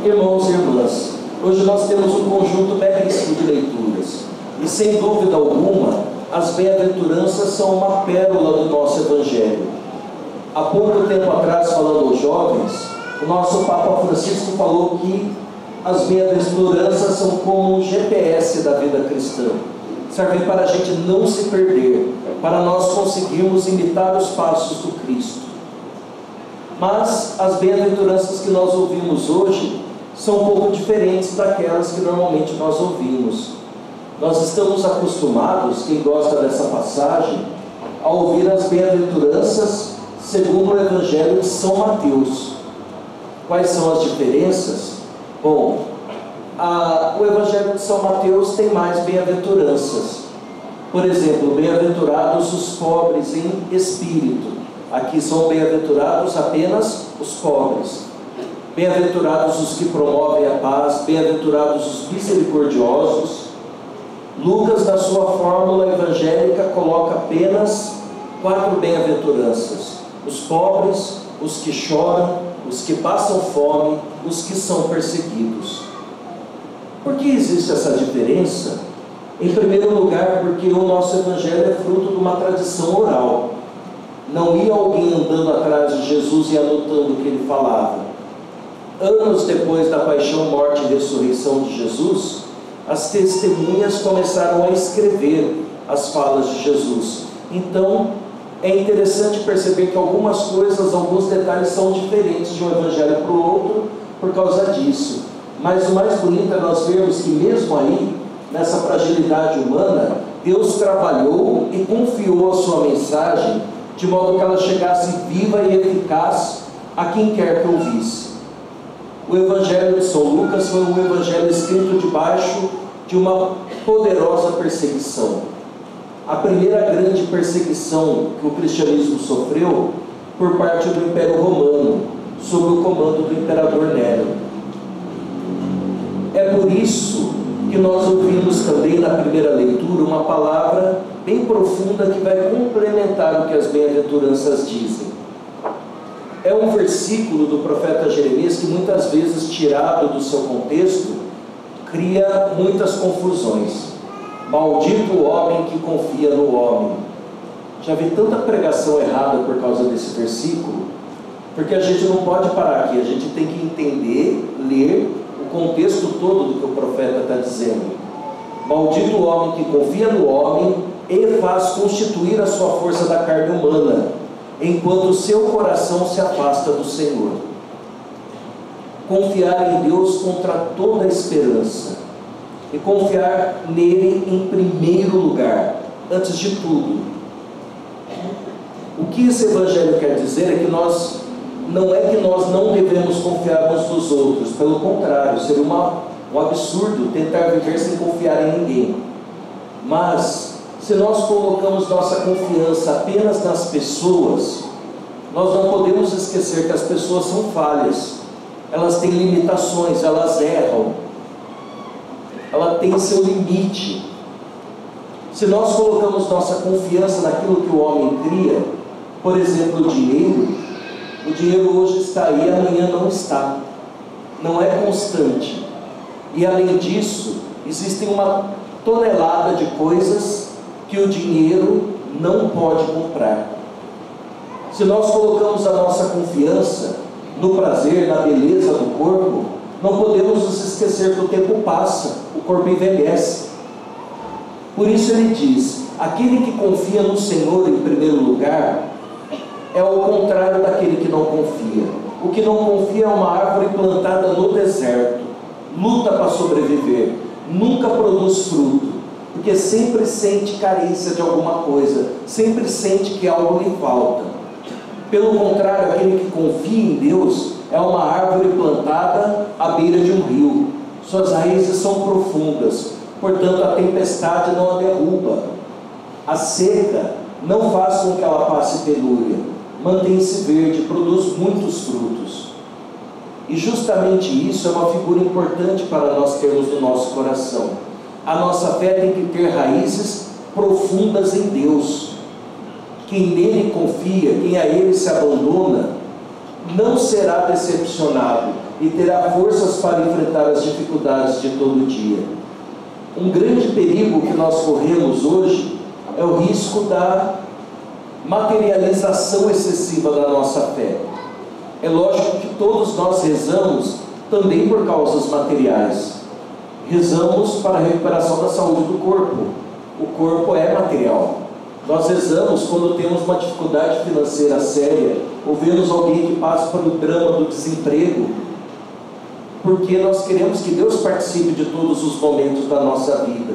Irmãos e irmãs, hoje nós temos um conjunto belíssimo de leituras, e sem dúvida alguma, as bem-aventuranças são uma pérola do nosso Evangelho. Há pouco tempo atrás, falando aos jovens, o nosso Papa Francisco falou que as bem-aventuranças são como um GPS da vida cristã, servem para a gente não se perder, para nós conseguirmos imitar os passos do Cristo. Mas as bem-aventuranças que nós ouvimos hoje são um pouco diferentes daquelas que normalmente nós ouvimos. Nós estamos acostumados, quem gosta dessa passagem, a ouvir as bem-aventuranças segundo o Evangelho de São Mateus. Quais são as diferenças? Bom, o Evangelho de São Mateus tem mais bem-aventuranças. Por exemplo, bem-aventurados os pobres em espírito. Aqui são bem-aventurados apenas os pobres. Bem-aventurados os que promovem a paz, bem-aventurados os misericordiosos. Lucas, na sua fórmula evangélica, coloca apenas 4 bem-aventuranças: os pobres, os que choram, os que passam fome, os que são perseguidos. Por que existe essa diferença? Em primeiro lugar, porque o nosso Evangelho é fruto de uma tradição oral. Não ia alguém andando atrás de Jesus e anotando o que ele falava. Anos depois da paixão, morte e ressurreição de Jesus, as testemunhas começaram a escrever as falas de Jesus. Então, é interessante perceber que algumas coisas, alguns detalhes são diferentes de um evangelho para o outro por causa disso. Mas o mais bonito é nós vermos que mesmo aí, nessa fragilidade humana, Deus trabalhou e confiou a sua mensagem de modo que ela chegasse viva e eficaz a quem quer que ouvisse. O Evangelho de São Lucas foi um evangelho escrito debaixo de uma poderosa perseguição. A primeira grande perseguição que o cristianismo sofreu por parte do Império Romano, sob o comando do imperador Nero. É por isso que nós ouvimos também na primeira leitura uma palavra bem profunda que vai complementar o que as bem-aventuranças dizem. É um versículo do profeta Jeremias que muitas vezes, tirado do seu contexto, cria muitas confusões. Maldito o homem que confia no homem. Já vi tanta pregação errada por causa desse versículo, porque a gente não pode parar aqui, a gente tem que entender, ler o contexto todo do que o profeta está dizendo. Maldito o homem que confia no homem e faz constituir a sua força da carne humana, enquanto o seu coração se afasta do Senhor. Confiar em Deus contra toda a esperança, e confiar nele em primeiro lugar, antes de tudo. O que esse evangelho quer dizer é que não é que nós não devemos confiar uns nos outros, pelo contrário, seria um absurdo tentar viver sem confiar em ninguém. Mas se nós colocamos nossa confiança apenas nas pessoas, nós não podemos esquecer que as pessoas são falhas, elas têm limitações, elas erram, ela tem seu limite. Se nós colocamos nossa confiança naquilo que o homem cria, por exemplo, o dinheiro hoje está aí, amanhã não está, não é constante. E além disso, existem uma tonelada de coisas que o dinheiro não pode comprar. Se nós colocamos a nossa confiança no prazer, na beleza do corpo, não podemos nos esquecer que o tempo passa, o corpo envelhece. Por isso ele diz: aquele que confia no Senhor em primeiro lugar é o contrário daquele que não confia. O que não confia é uma árvore plantada no deserto, luta para sobreviver, nunca produz fruto, porque sempre sente carência de alguma coisa, sempre sente que algo lhe falta. Pelo contrário, aquele que confia em Deus é uma árvore plantada à beira de um rio. Suas raízes são profundas, portanto a tempestade não a derruba. A seca não faz com que ela passe penúria, mantém-se verde, produz muitos frutos. E justamente isso é uma figura importante para nós termos no nosso coração. A nossa fé tem que ter raízes profundas em Deus. Quem nele confia, quem a ele se abandona, não será decepcionado e terá forças para enfrentar as dificuldades de todo dia. Um grande perigo que nós corremos hoje é o risco da materialização excessiva da nossa fé. É lógico que todos nós rezamos também por causas materiais. Rezamos para a recuperação da saúde do corpo. O corpo é material. Nós rezamos quando temos uma dificuldade financeira séria, ou vemos alguém que passa pelo drama do desemprego, porque nós queremos que Deus participe de todos os momentos da nossa vida.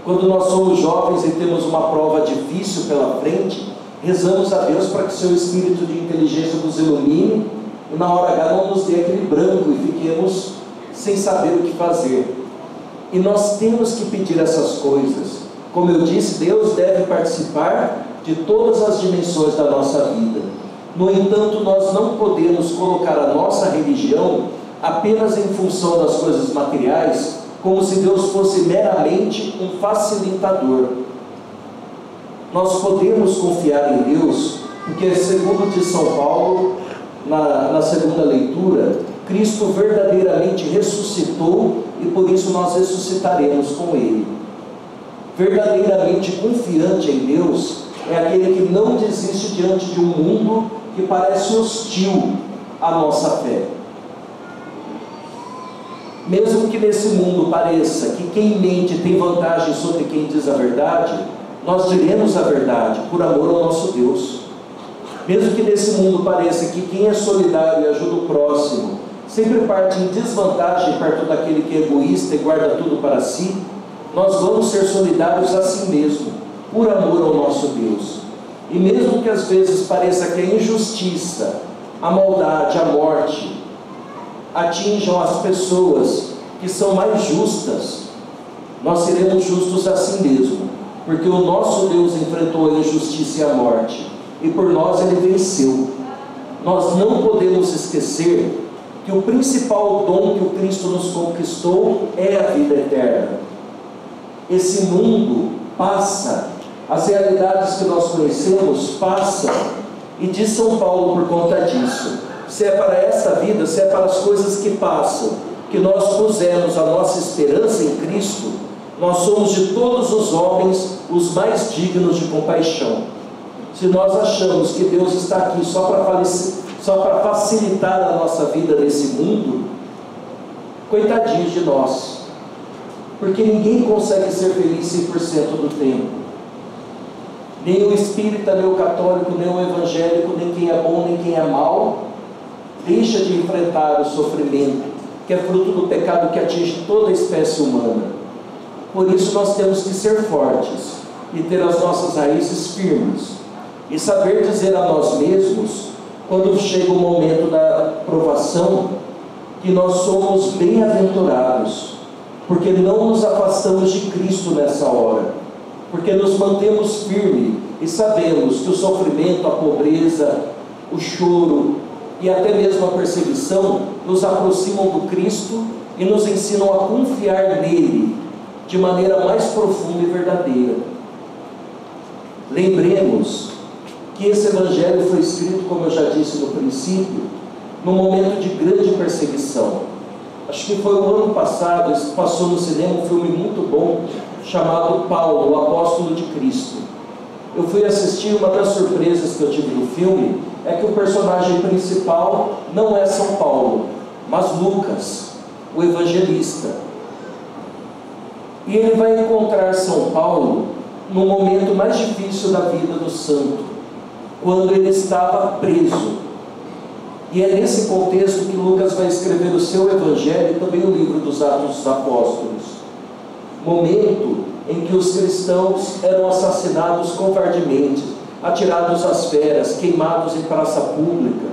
Quando nós somos jovens e temos uma prova difícil pela frente, rezamos a Deus para que seu espírito de inteligência nos ilumine e na hora H não nos dê aquele branco e fiquemos sem saber o que fazer. E nós temos que pedir essas coisas. Como eu disse, Deus deve participar de todas as dimensões da nossa vida. No entanto, nós não podemos colocar a nossa religião apenas em função das coisas materiais, como se Deus fosse meramente um facilitador. Nós podemos confiar em Deus, porque segundo diz São Paulo, na segunda leitura, Cristo verdadeiramente ressuscitou e por isso nós ressuscitaremos com Ele. Verdadeiramente confiante em Deus é aquele que não desiste diante de um mundo que parece hostil à nossa fé. Mesmo que nesse mundo pareça que quem mente tem vantagem sobre quem diz a verdade, nós diremos a verdade por amor ao nosso Deus. Mesmo que nesse mundo pareça que quem é solidário e ajuda o próximo sempre parte em desvantagem perto daquele que é egoísta e guarda tudo para si, nós vamos ser solidários a si mesmo, por amor ao nosso Deus. E mesmo que às vezes pareça que a injustiça, a maldade, a morte atinjam as pessoas que são mais justas, nós seremos justos a si mesmo, porque o nosso Deus enfrentou a injustiça e a morte, e por nós Ele venceu. Nós não podemos esquecer que o principal dom que o Cristo nos conquistou é a vida eterna. Esse mundo passa, as realidades que nós conhecemos passam, e diz São Paulo por conta disso: se é para esta vida, se é para as coisas que passam, que nós pusemos a nossa esperança em Cristo, nós somos de todos os homens os mais dignos de compaixão. Se nós achamos que Deus está aqui só para facilitar a nossa vida nesse mundo, coitadinhos de nós, porque ninguém consegue ser feliz 100% do tempo. Nem o espírita, nem o católico, nem o evangélico, nem quem é bom, nem quem é mau, deixa de enfrentar o sofrimento, que é fruto do pecado que atinge toda a espécie humana. Por isso nós temos que ser fortes e ter as nossas raízes firmes, e saber dizer a nós mesmos, quando chega o momento da provação, que nós somos bem-aventurados, porque não nos afastamos de Cristo nessa hora, porque nos mantemos firmes e sabemos que o sofrimento, a pobreza, o choro e até mesmo a perseguição nos aproximam do Cristo e nos ensinam a confiar nele de maneira mais profunda e verdadeira. Lembremos que esse Evangelho foi escrito, como eu já disse no princípio, num momento de grande perseguição. Acho que foi o ano passado, passou no cinema um filme muito bom, chamado Paulo, o Apóstolo de Cristo. Eu fui assistir, uma das surpresas que eu tive no filme é que o personagem principal não é São Paulo, mas Lucas, o evangelista. E ele vai encontrar São Paulo no momento mais difícil da vida do santo, quando ele estava preso. E é nesse contexto que Lucas vai escrever o seu evangelho e também o livro dos Atos dos Apóstolos. Momento em que os cristãos eram assassinados covardemente, atirados às feras, queimados em praça pública.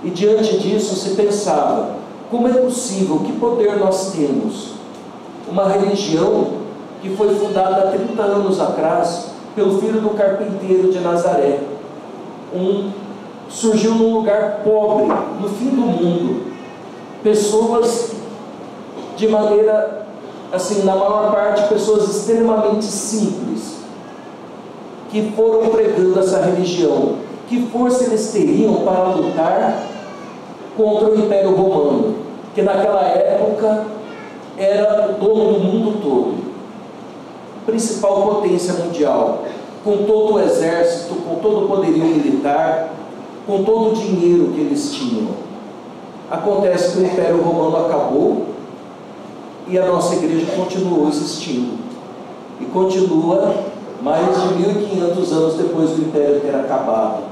E diante disso se pensava: como é possível, que poder nós temos? Uma religião que foi fundada há 30 anos atrás pelo filho do carpinteiro de Nazaré. Surgiu num lugar pobre, no fim do mundo. Pessoas de maneira, assim, na maior parte, pessoas extremamente simples, que foram pregando essa religião, que força eles teriam para lutar contra o Império Romano, que naquela época era o dono do mundo todo, principal potência mundial, com todo o exército, com todo o poderio militar, com todo o dinheiro que eles tinham. Acontece que o Império Romano acabou e a nossa igreja continuou existindo, e continua mais de 1500 anos depois do Império ter acabado.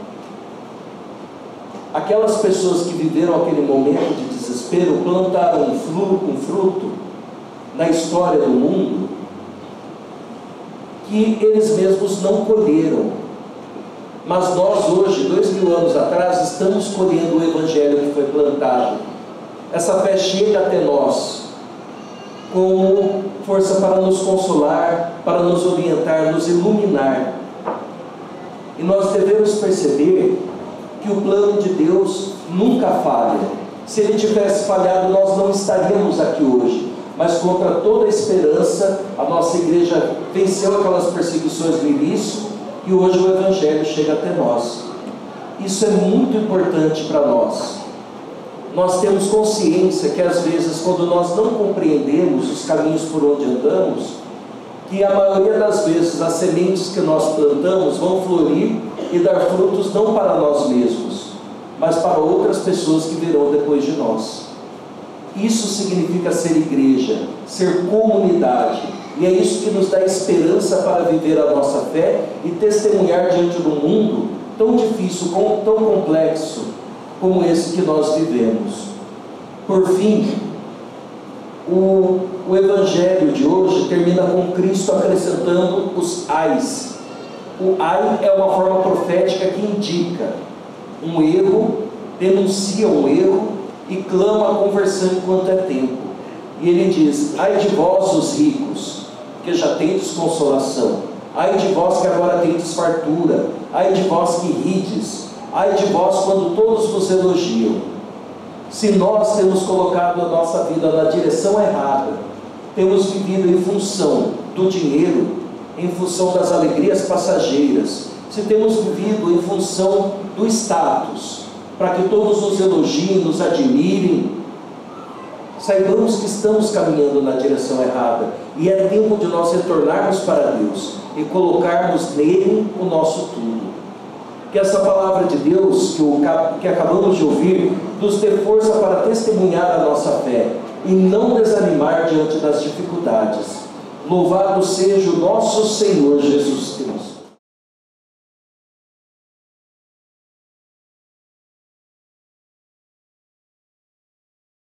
Aquelas pessoas que viveram aquele momento de desespero plantaram um fruto na história do mundo que eles mesmos não colheram. Mas nós hoje, 2000 anos atrás, estamos colhendo o Evangelho que foi plantado. Essa fé chega até nós como força para nos consolar, para nos orientar, nos iluminar. E nós devemos perceber que o plano de Deus nunca falha. Se ele tivesse falhado, nós não estaríamos aqui hoje. Mas contra toda a esperança, a nossa igreja venceu aquelas perseguições no início, e hoje o Evangelho chega até nós. Isso é muito importante para nós. Nós temos consciência que às vezes, quando nós não compreendemos os caminhos por onde andamos, que a maioria das vezes as sementes que nós plantamos vão florir e dar frutos não para nós mesmos, mas para outras pessoas que virão depois de nós. Isso significa ser igreja, ser comunidade, e é isso que nos dá esperança para viver a nossa fé e testemunhar diante do mundo tão difícil, tão complexo como esse que nós vivemos. Por fim, o Evangelho de hoje termina com Cristo acrescentando os ais. O ai é uma forma profética que indica um erro, denuncia um erro e clama a conversão enquanto é tempo. E ele diz: ai de vós os ricos, que já tendes consolação, ai de vós que agora tendes fartura, ai de vós que rides, ai de vós quando todos vos elogiam. Se nós temos colocado a nossa vida na direção errada, temos vivido em função do dinheiro, em função das alegrias passageiras, se temos vivido em função do status, para que todos nos elogiem, nos admirem, saibamos que estamos caminhando na direção errada, e é tempo de nós retornarmos para Deus e colocarmos nele o nosso tudo. Que essa palavra de Deus que acabamos de ouvir nos dê força para testemunhar a nossa fé e não desanimar diante das dificuldades. Louvado seja o nosso Senhor Jesus Cristo.